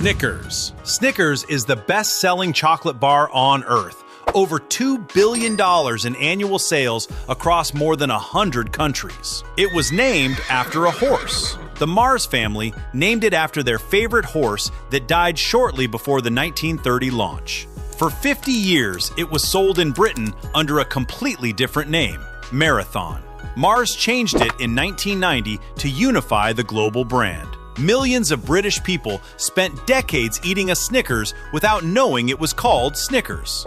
Snickers. Snickers is the best-selling chocolate bar on Earth. Over $2 billion in annual sales across more than 100 countries. It was named after a horse. The Mars family named it after their favorite horse that died shortly before the 1930 launch. For 50 years, it was sold in Britain under a completely different name, Marathon. Mars changed it in 1990 to unify the global brand. Millions of British people spent decades eating a Snickers without knowing it was called Snickers.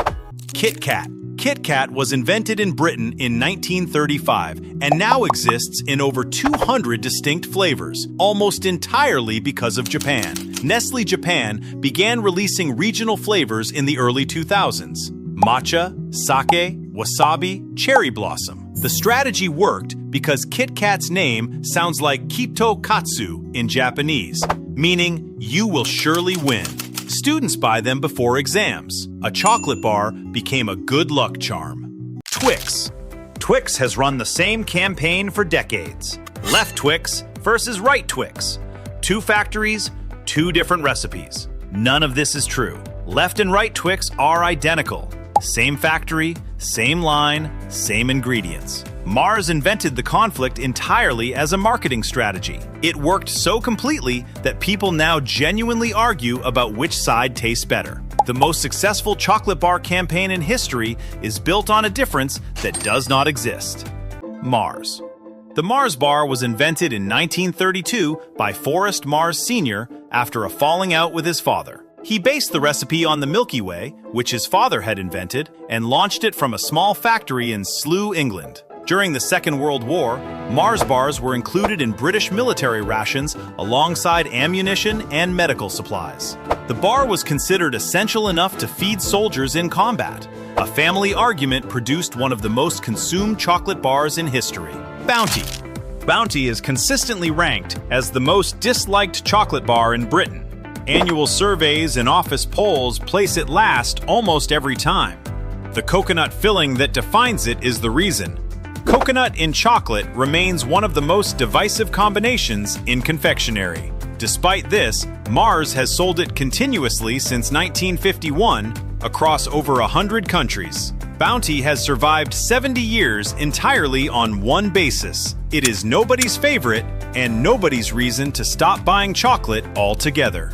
KitKat. KitKat was invented in Britain in 1935 and now exists in over 200 distinct flavors, almost entirely because of Japan. Nestle Japan began releasing regional flavors in the early 2000s. Matcha, sake, wasabi, cherry blossom. The strategy worked because KitKat's name sounds like Kito Katsu in Japanese, meaning you will surely win. Students buy them before exams. A chocolate bar became a good luck charm. Twix. Twix has run the same campaign for decades. Left Twix versus right Twix. Two factories, two different recipes. None of this is true. Left and right Twix are identical. Same factory, same line, same ingredients. Mars invented the conflict entirely as a marketing strategy. It worked so completely that people now genuinely argue about which side tastes better. The most successful chocolate bar campaign in history is built on a difference that does not exist. Mars. The Mars bar was invented in 1932 by Forrest Mars Sr. after a falling out with his father. He based the recipe on the Milky Way, which his father had invented, and launched it from a small factory in Slough, England. During the Second World War, Mars bars were included in British military rations alongside ammunition and medical supplies. The bar was considered essential enough to feed soldiers in combat. A family argument produced one of the most consumed chocolate bars in history. Bounty. Bounty is consistently ranked as the most disliked chocolate bar in Britain. Annual surveys and office polls place it last almost every time. The coconut filling that defines it is the reason. Coconut in chocolate remains one of the most divisive combinations in confectionery. Despite this, Mars has sold it continuously since 1951 across over 100 countries. Bounty has survived 70 years entirely on one basis. It is nobody's favorite and nobody's reason to stop buying chocolate altogether.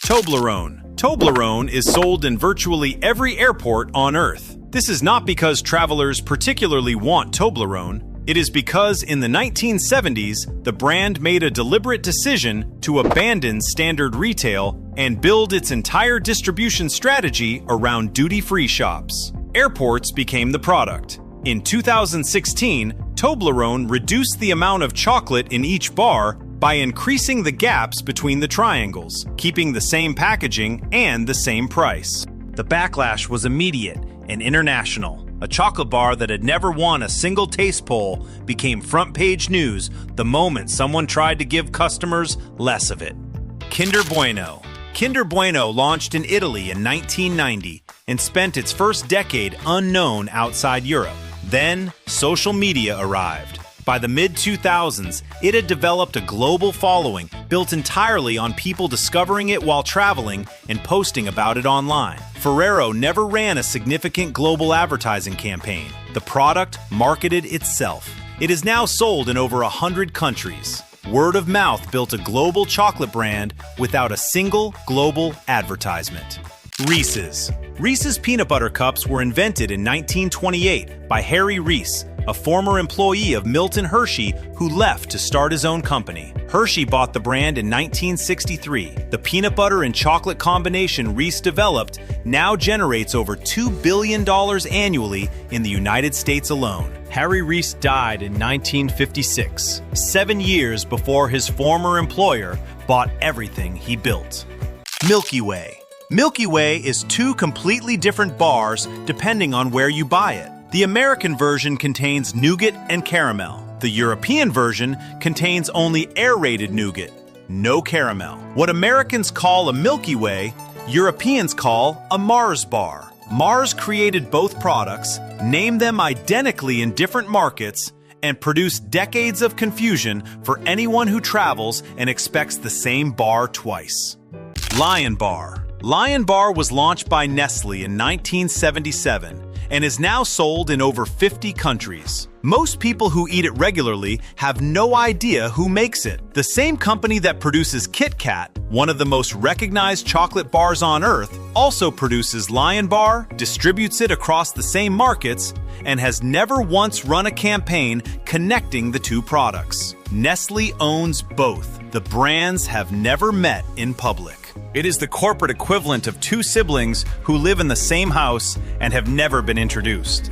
Toblerone. Toblerone is sold in virtually every airport on Earth. This is not because travelers particularly want Toblerone. It is because in the 1970s, the brand made a deliberate decision to abandon standard retail and build its entire distribution strategy around duty-free shops. Airports became the product. In 2016, Toblerone reduced the amount of chocolate in each bar by increasing the gaps between the triangles, keeping the same packaging and the same price. The backlash was immediate and international. A chocolate bar that had never won a single taste poll became front-page news the moment someone tried to give customers less of it. Kinder Bueno. Kinder Bueno launched in Italy in 1990 and spent its first decade unknown outside Europe. Then, social media arrived. By the mid-2000s, it had developed a global following built entirely on people discovering it while traveling and posting about it online. Ferrero never ran a significant global advertising campaign. The product marketed itself. It is now sold in over 100 countries. Word of mouth built a global chocolate brand without a single global advertisement. Reese's. Reese's peanut butter cups were invented in 1928 by Harry Reese, a former employee of Milton Hershey who left to start his own company. Hershey bought the brand in 1963. The peanut butter and chocolate combination Reese developed now generates over $2 billion annually in the United States alone. Harry Reese died in 1956, 7 years before his former employer bought everything he built. Milky Way. Milky Way is two completely different bars depending on where you buy it. The American version contains nougat and caramel. The European version contains only aerated nougat, no caramel. What Americans call a Milky Way, Europeans call a Mars bar. Mars created both products, named them identically in different markets, and produced decades of confusion for anyone who travels and expects the same bar twice. Lion Bar. Lion Bar was launched by Nestle in 1977 and is now sold in over 50 countries. Most people who eat it regularly have no idea who makes it. The same company that produces KitKat, one of the most recognized chocolate bars on Earth, also produces Lion Bar, distributes it across the same markets, and has never once run a campaign connecting the two products. Nestle owns both. The brands have never met in public. It is the corporate equivalent of two siblings who live in the same house and have never been introduced.